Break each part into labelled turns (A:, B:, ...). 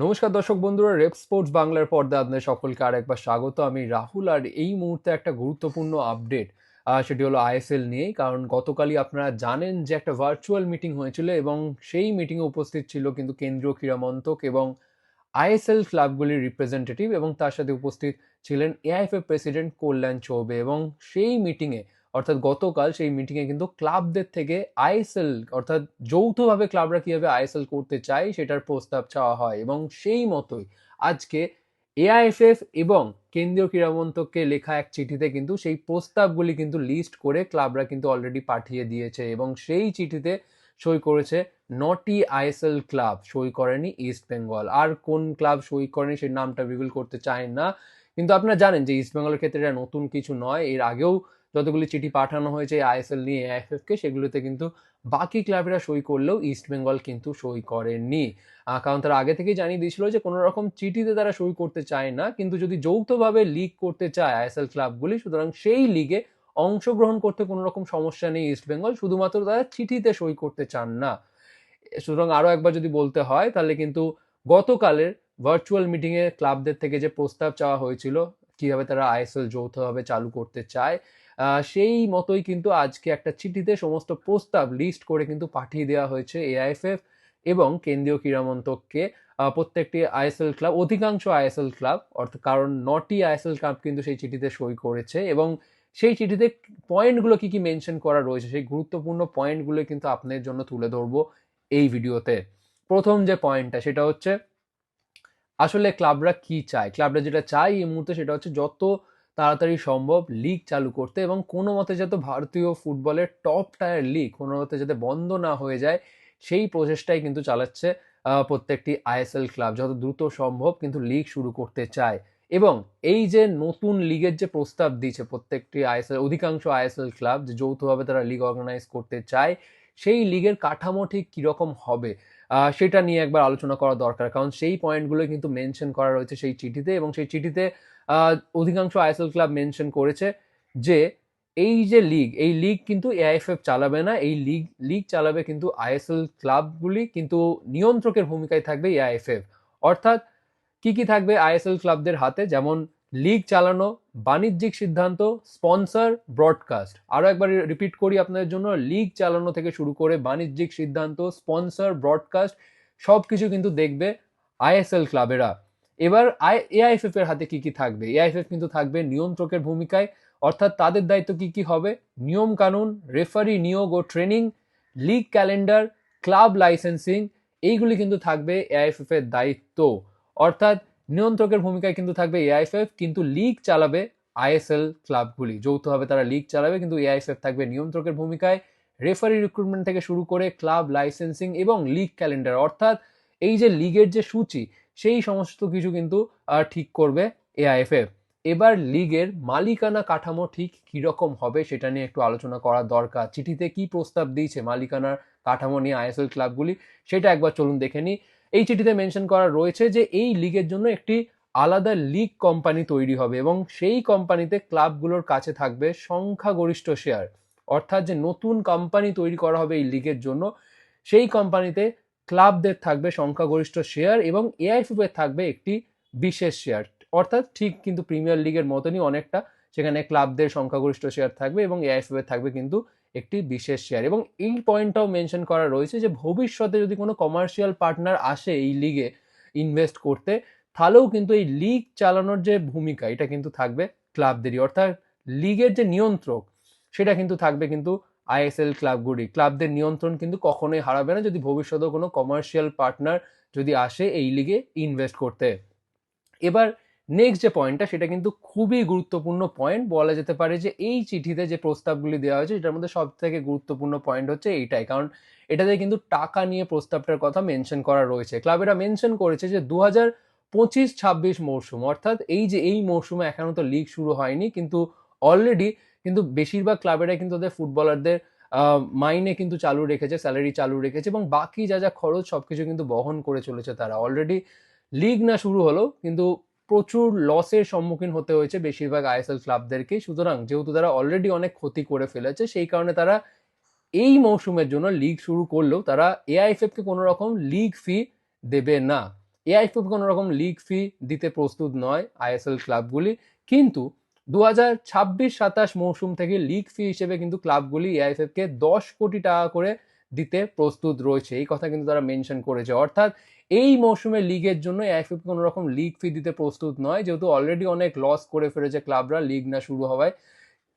A: নমস্কার দর্শক বন্ধুরা, রেপ স্পোর্টস বাংলার পর্দায় আপনাদের সকলকে আরেকবার স্বাগত। আমি রাহুল, আর এই মুহূর্তে একটা গুরুত্বপূর্ণ আপডেট সেটি হলো আইএসএল নিয়েই। কারণ গতকালই আপনারা জানেন যে একটা ভার্চুয়াল মিটিং হয়েছিল এবং সেই মিটিংয়ে উপস্থিত ছিল কিন্তু কেন্দ্রীয় ক্রীড়া মন্ত্রক এবং আইএসএল ক্লাবগুলির রিপ্রেজেন্টেটিভ, এবং তার সাথে উপস্থিত ছিলেন এআইএফএ প্রেসিডেন্ট কল্যাণ চৌবে। এবং সেই মিটিংয়ে অর্থাৎ গতকাল সেই মিটিংয়ে কিন্তু ক্লাবদের থেকে আইএসএল অর্থাৎ যৌথভাবে ক্লাবরা কীভাবে আইএসএল করতে চায় সেটার প্রস্তাব চাওয়া হয়, এবং সেই মতোই আজকে এআইএফএফ এবং কেন্দ্রীয় ক্রীড়া মন্ত্রককে লেখা এক চিঠিতে কিন্তু সেই প্রস্তাবগুলি কিন্তু লিস্ট করে ক্লাবরা কিন্তু অলরেডি পাঠিয়ে দিয়েছে। এবং সেই চিঠিতে সই করেছে 9টি আইএসএল ক্লাব, সই করেনি ইস্ট বেঙ্গল। আর কোন ক্লাব সই করেনি সেই নামটা রিভিল করতে চায় না, কিন্তু আপনারা জানেন যে ইস্ট বেঙ্গলের ক্ষেত্রে এটা নতুন কিছু নয়। এর আগেও যতগুলি চিঠি পাঠানো হয়েছে আইএসএল নিয়ে এআইএফএফকে, সেগুলোতে কিন্তু বাকি ক্লাবেরা সই করলেও ইস্ট বেঙ্গল কিন্তু সই করেনি। কারণ তারা আগে থেকেই জানিয়ে দিয়েছিল যে কোনো রকম চিঠিতে তারা সই করতে চায় না, কিন্তু যদি যৌথভাবে লিগ করতে চায় আইএসএল ক্লাবগুলি, সুতরাং সেই লিগে অংশগ্রহণ করতে কোনো রকম সমস্যা নেই ইস্ট বেঙ্গল, শুধুমাত্র তারা চিঠিতে সই করতে চান না। সুতরাং আরও একবার যদি বলতে হয় তাহলে কিন্তু গতকালের ভার্চুয়াল মিটিংয়ে ক্লাবদের থেকে যে প্রস্তাব চাওয়া হয়েছিল কিভাবে তারা আইএসএল যৌথভাবে চালু করতে চায়, সেই মতোই কিন্তু আজকে একটা চিঠিতে সমস্ত প্রস্তাব লিস্ট করে কিন্তু পাঠিয়ে দেওয়া হয়েছে এআইএফএফ এবং কেন্দ্রীয় ক্রীড়া মন্ত্রককে। প্রত্যেকটি আইএসএল ক্লাব, অধিকাংশ আইএসএল ক্লাব অর্থাৎ, কারণ 9টি আইএসএল ক্লাব কিন্তু সেই চিঠিতে সই করেছে, এবং সেই চিঠিতে পয়েন্টগুলো কি কি মেনশন করা রয়েছে সেই গুরুত্বপূর্ণ পয়েন্টগুলো কিন্তু আপনাদের জন্য তুলে ধরবো এই ভিডিওতে। প্রথম যে পয়েন্টটা সেটা হচ্ছে আসলে ক্লাবরা কি চায়। ক্লাবরা যেটা চায় এই মুহূর্তে সেটা হচ্ছে যত তাড়াতাড়ি সম্ভব লিগ চালু করতে, এবং কোনো মতে যাতে ভারতীয় ফুটবলের টপ টায়ার লিগ কোনো মতে যাতে বন্ধ না হয়ে যায় সেই প্রচেষ্টাই কিন্তু চালাচ্ছে প্রত্যেকটি আইএসএল ক্লাব। যত দ্রুত সম্ভব কিন্তু লিগ শুরু করতে চায়, এবং এই যে নতুন লিগের যে প্রস্তাব দিয়েছে প্রত্যেকটি আইএসএল, অধিকাংশ আইএসএল ক্লাব যে যৌথভাবে তারা লিগ অর্গানাইজ করতে চায়, সেই লিগের কাঠামো ঠিক কীরকম হবে সেটা নিয়ে একবার আলোচনা করা দরকার। কারণ সেই পয়েন্টগুলো কিন্তু মেনশন করা রয়েছে সেই চিঠিতে, এবং সেই চিঠিতে অধিকাংশ আইএসএল ক্লাব মেনশন করেছে যে এই যে লিগ, এই লিগ কিন্তু এআইএফএফ চালাবে না, এই লিগ চালাবে কিন্তু আইএসএল ক্লাবগুলি, কিন্তু নিয়ন্ত্রকের ভূমিকায় থাকবে এআইএফএফ। অর্থাৎ কি কি থাকবে আইএসএল ক্লাবদের হাতে, যেমন লিগ চালানো, বাণিজ্যিক সিদ্ধান্ত, স্পন্সর, ব্রডকাস্ট। আরও একবার রিপিট করি আপনাদের জন্য, লিগ চালানো থেকে শুরু করে বাণিজ্যিক সিদ্ধান্ত, স্পন্সর, ব্রডকাস্ট সব কিছু কিন্তু দেখবে আইএসএল ক্লাবেরা। এবার এআইএফএফ এর হাতে কি কি থাকবে, এআইএফএফ কিন্তু থাকবে নিয়ন্ত্রকের ভূমিকায়। অর্থাৎ তাদের দায়িত্ব কি কি হবে, নিয়ম কানুন, রেফারি নিয়োগ ও training, league calendar, club licensing, এইগুলি কিন্তু থাকবে এআইএফএফ এর দায়িত্ব। অর্থাৎ নিয়ন্ত্রকের ভূমিকায় কিন্তু থাকবে এআইএফএফ, কিন্তু লিগ চালাবে আইএসএল ক্লাবগুলি। যৌথভাবে তারা লিগ চালাবে, কিন্তু এআইএফএফ থাকবে নিয়ন্ত্রকের ভূমিকায়। রেফারি রিক্রুটমেন্ট থেকে শুরু করে ক্লাব লাইসেন্সিং এবং লিগ ক্যালেন্ডার, অর্থাৎ এই যে লিগের যে সূচি সেই সমস্ত কিছু কিন্তু ঠিক করবে এআইএফএফ। এবার লিগের মালিকানা কাঠামো ঠিক কীরকম হবে সেটা নিয়ে একটু আলোচনা করা দরকার। চিঠিতে কি প্রস্তাব দিয়েছে মালিকানার কাঠামো নিয়ে আইএসএল ক্লাবগুলি সেটা একবার চলুন দেখে নিই। এই চিঠিতে মেনশন করা রয়েছে যে এই লিগের জন্য একটি আলাদা লিগ কোম্পানি তৈরি হবে, এবং সেই কোম্পানিতে ক্লাবগুলোর কাছে থাকবে সংখ্যাগরিষ্ঠ শেয়ার। অর্থাৎ যে নতুন কোম্পানি তৈরি করা হবে এই লিগের জন্য, সেই কোম্পানিতে ক্লাবদের থাকবে সংখ্যাগরিষ্ঠ শেয়ার, এবং এআইএফএফ এর থাকবে একটি বিশেষ শেয়ার। অর্থাৎ ঠিক কিন্তু প্রিমিয়ার লিগের মতনই অনেকটা, সেখানে ক্লাবদের সংখ্যাগরিষ্ঠ শেয়ার থাকবে এবং এআইএফএফ এর থাকবে কিন্তু একটি বিশেষ শেয়ার। এবং এই পয়েন্টটাও মেনশন করা রয়েছে যে ভবিষ্যতে যদি কোনো কমার্শিয়াল পার্টনার আসে এই লিগে ইনভেস্ট করতে, তাহলেও কিন্তু এই লিগ চালানোর যে ভূমিকা এটা কিন্তু থাকবে ক্লাবদেরই। অর্থাৎ লিগের যে নিয়ন্ত্রক সেটা কিন্তু থাকবে কিন্তু আইএসএল ক্লাবগুলি। ক্লাবদের নিয়ন্ত্রণ কিন্তু কখনোই হারাবে না যদি ভবিষ্যতে কোনো কমার্শিয়াল পার্টনার যদি আসে এই লিগে ইনভেস্ট করতে। এবার নেক্সট যে পয়েন্টটা সেটা কিন্তু খুবই গুরুত্বপূর্ণ পয়েন্ট। বলা যেতে পারে যে এই চিঠিতে যে প্রস্তাবগুলি দেওয়া হয়েছে এটার মধ্যে সব থেকে গুরুত্বপূর্ণ পয়েন্ট হচ্ছে এইটাই, কারণ এটাতে কিন্তু টাকা নিয়ে প্রস্তাবটার কথা মেনশন করা রয়েছে। ক্লাবেরা মেনশন করেছে যে 2025-26 মরশুম, অর্থাৎ এই যে এই মরশুমে এখনো তো লিগ শুরু হয়নি, কিন্তু অলরেডি কিন্তু বেশিরভাগ ক্লাবেরা কিন্তু ওদের ফুটবলারদের মাইনে কিন্তু চালু রেখেছে, স্যালারি চালু রেখেছে, এবং বাকি যা যা খরচ সবকিছু কিন্তু বহন করে চলেছে তারা। অলরেডি লিগ না শুরু হলো কিন্তু প্রচুর লসের সম্মুখীন হতে হয়েছে বেশিরভাগ আইএসএল ক্লাবদেরকে। সুতরাং যেহেতু তারা অলরেডি অনেক ক্ষতি করে ফেলেছে, সেই কারণে তারা এই মৌসুমের জন্য লিগ শুরু করলেও তারা এআইএফএফ কে কোনো রকম লিগ ফি দেবে না। এআইএফএফ কোনো রকম লিগ ফি দিতে প্রস্তুত নয় আইএসএল ক্লাবগুলি, কিন্তু 2026-27 মৌসুম থেকে লিগ ফি হিসেবে কিন্তু ক্লাবগুলি এআইএফএফকে 10 কোটি টাকা করে দিতে প্রস্তুত রয়েছে, এই কথা কিন্তু তারা মেনশন করেছে। অর্থাৎ এই মৌসুমে লিগের জন্য এআইএফএফ কোনো রকম লিগ ফি দিতে প্রস্তুত নয়, যেহেতু অলরেডি অনেক লস করে ফেলেছে ক্লাবরা লিগ না শুরু হওয়ায়।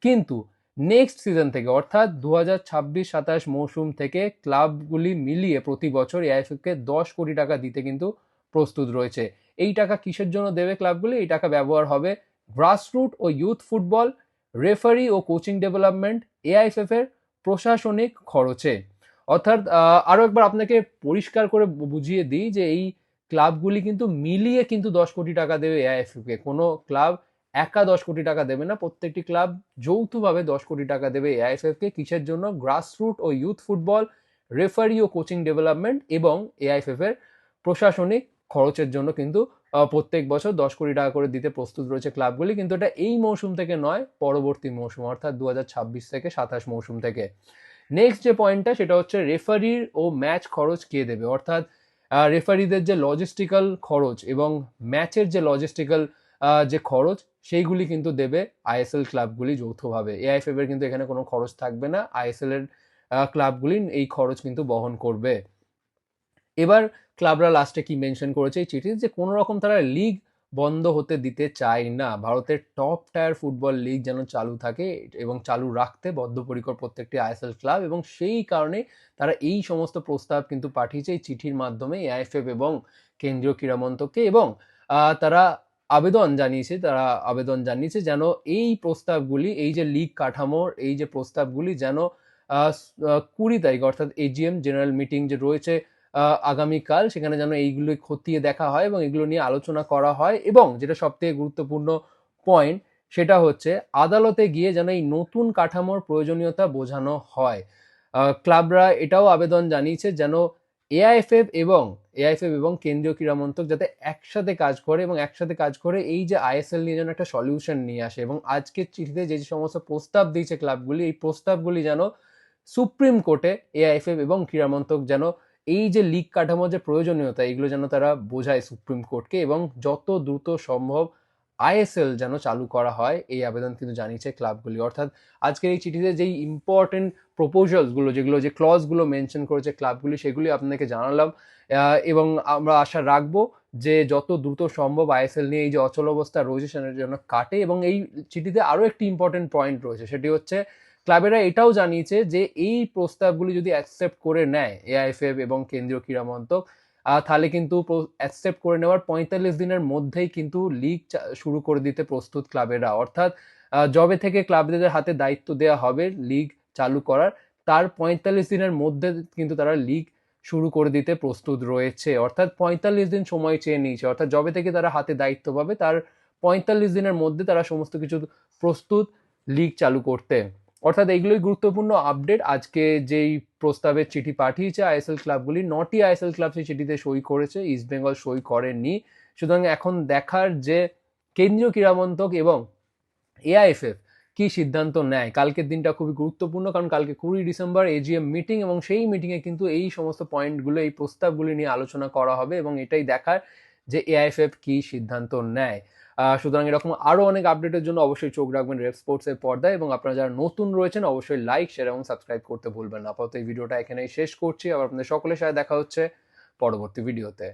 A: কিন্তু নেক্সট সিজন থেকে অর্থাৎ 2026-27 মৌসুম থেকে ক্লাবগুলি মিলিয়ে প্রতি বছর এআইএফএফকে 10 কোটি টাকা দিতে কিন্তু প্রস্তুত রয়েছে। এই টাকা কিসের জন্য দেবে ক্লাবগুলি? এই টাকা ব্যবহার হবে গ্রাসরুট ও ইউথ ফুটবল, রেফারি ও কোচিং ডেভেলপমেন্ট, এআইএফএফ এর প্রশাসনিক খরচে। অর্থাৎ আরো একবার আপনাকে পরিষ্কার করে বুঝিয়ে দিই যে এই ক্লাবগুলি কিন্তু মিলিয়ে কিন্তু 10 কোটি টাকা দেবে এআইএফএফ কে, কোনো ক্লাব একা 10 কোটি টাকা দেবে না, প্রত্যেকটি ক্লাব যৌথভাবে 10 কোটি টাকা দেবে এআইএফএফ কে। কিসের জন্য? গ্রাসরুট ও ইউথ ফুটবল, রেফারি ও কোচিং ডেভেলপমেন্ট এবং এআইএফএফ এর প্রশাসনিক খরচের জন্য কিন্তু প্রত্যেক বছর 10 কোটি টাকা করে দিতে প্রস্তুত রয়েছে ক্লাবগুলি। কিন্তু এটা এই মৌসুম থেকে নয়, পরবর্তী মৌসুম অর্থাৎ 2026 থেকে 27 মৌসুম থেকে। নেক্সট যে পয়েন্টটা সেটা হচ্ছে রেফারির ও ম্যাচ খরচ কে দেবে। অর্থাৎ রেফারিদের যে লজিস্টিক্যাল খরচ এবং ম্যাচের যে লজিস্টিক্যাল যে খরচ, সেইগুলি কিন্তু দেবে আইএসএল ক্লাবগুলি যৌথভাবে। এআইএফএফ এর কিন্তু এখানে কোনো খরচ থাকবে না, আইএসএল এর ক্লাবগুলি এই খরচ কিন্তু বহন করবে। এবার ক্লাবরা লাস্টে কি মেনশন করেছে এই চিঠি, যে কোনো রকম তারা লিগ বন্ধ হতে দিতে চায় না, ভারতের টপ টায়ার ফুটবল লিগ যেন চালু থাকে এবং চালু রাখতে বদ্ধপরিকর প্রত্যেকটি আইএসএল ক্লাব, এবং সেই কারণে তারা এই সমস্ত প্রস্তাব কিন্তু পাঠিয়েছে এই চিঠির মাধ্যমে এআইএফএফ এবং কেন্দ্রীয় ক্রীড়া মন্ত্রককে। এবং তারা আবেদন জানিয়েছে যেন এই প্রস্তাবগুলি, এই যে লিগ কাঠামোর এই যে প্রস্তাবগুলি যেন 20 তারিখ অর্থাৎ এজিএম জেনারেল মিটিং যে রয়েছে আগামীকাল, সেখানে যেন এইগুলো খতিয়ে দেখা হয় এবং এগুলো নিয়ে আলোচনা করা হয়। এবং যেটা সব থেকে গুরুত্বপূর্ণ পয়েন্ট সেটা হচ্ছে আদালতে গিয়ে যেন এই নতুন কাঠামোর প্রয়োজনীয়তা বোঝানো হয়। ক্লাবরা এটাও আবেদন জানিয়েছে যেন এআইএফএফ এবং কেন্দ্রীয় ক্রীড়া মন্ত্রক যাতে একসাথে কাজ করে এবং একসাথে কাজ করে এই যে আইএসএল নিয়ে যেন একটা সলিউশন নিয়ে আসে। এবং আজকের চিঠিতে যে সমস্ত প্রস্তাব দিয়েছে ক্লাবগুলি, এই প্রস্তাবগুলি যেন সুপ্রিম কোর্টে এআইএফএফ এবং ক্রীড়া মন্ত্রক যেন এই যে লিগ কাঠামোর যে প্রয়োজনীয়তা, এগুলো যেন তারা বোঝায় সুপ্রিম কোর্টকে এবং যত দ্রুত সম্ভব আইএসএল যেন চালু করা হয়, এই আবেদন কিন্তু জানিয়েছে ক্লাবগুলি। অর্থাৎ আজকের এই চিঠিতে যেই ইম্পর্টেন্ট প্রপোজালসগুলো, যেগুলো যে ক্লজগুলো মেনশন করেছে ক্লাবগুলি, সেগুলি আপনাকে জানালাম। এবং আমরা আশা রাখবো যে যত দ্রুত সম্ভব আইএসএল নিয়ে এই যে অচল অবস্থা রয়েছে সেটার জন্য কাটে। এবং এই চিঠিতে আরও একটি ইম্পর্টেন্ট পয়েন্ট রয়েছে, সেটি হচ্ছে ক্লাবেরা এটাও জানিয়েছে যে এই প্রস্তাবগুলি যদি অ্যাকসেপ্ট করে নেয় এআইএফএফ এবং কেন্দ্রীয় ক্রীড়া মন্ত্রক, তাহলে কিন্তু অ্যাকসেপ্ট করে নেওয়ার 45 দিনের মধ্যেই কিন্তু লিগ শুরু করে দিতে প্রস্তুত ক্লাবেরা। অর্থাৎ যবে থেকে ক্লাবদের হাতে দায়িত্ব দেওয়া হবে লিগ চালু করার, তার 45 দিনের মধ্যে কিন্তু তারা লিগ শুরু করে দিতে প্রস্তুত রয়েছে। অর্থাৎ 45 দিন সময় চেয়ে নিয়েছে, অর্থাৎ যবে থেকে তারা হাতে দায়িত্ব পাবে তার 45 দিনের মধ্যে তারা সমস্ত কিছু প্রস্তুত লিগ চালু করতে। অর্থাৎ এইগুলোই গুরুত্বপূর্ণ আপডেট। আজকে যেই প্রস্তাবের চিঠি পাঠিয়েছে আইএসএল ক্লাবগুলি, 9টি আইএসএল ক্লাব সেই চিঠিতে সই করেছে, ইস্ট বেঙ্গল সই করেনি। সুতরাং এখন দেখার যে কেন্দ্রীয় ক্রীড়া মন্ত্রক এবং এআইএফএফ কি সিদ্ধান্ত নেয়। কালকের দিনটা খুবই গুরুত্বপূর্ণ, কারণ কালকে 20 ডিসেম্বর এজিএম মিটিং, এবং সেই মিটিংয়ে কিন্তু এই সমস্ত পয়েন্টগুলো, এই প্রস্তাবগুলি নিয়ে আলোচনা করা হবে এবং এটাই দেখার যে এআইএফএফ কি সিদ্ধান্ত নেয়। সুতরাং এরকম আরও অনেক আপডেটের জন্য অবশ্যই চোখ রাখবেন রেফ স্পোর্টসের পর্দায়, এবং আপনারা যারা নতুন রয়েছেন অবশ্যই লাইক, শেয়ার এবং সাবস্ক্রাইব করতে ভুলবেন না। আপাতত এই ভিডিওটা এখানেই শেষ করছি, আবার আপনাদের সকলের সাথে দেখা হচ্ছে পরবর্তী ভিডিওতে।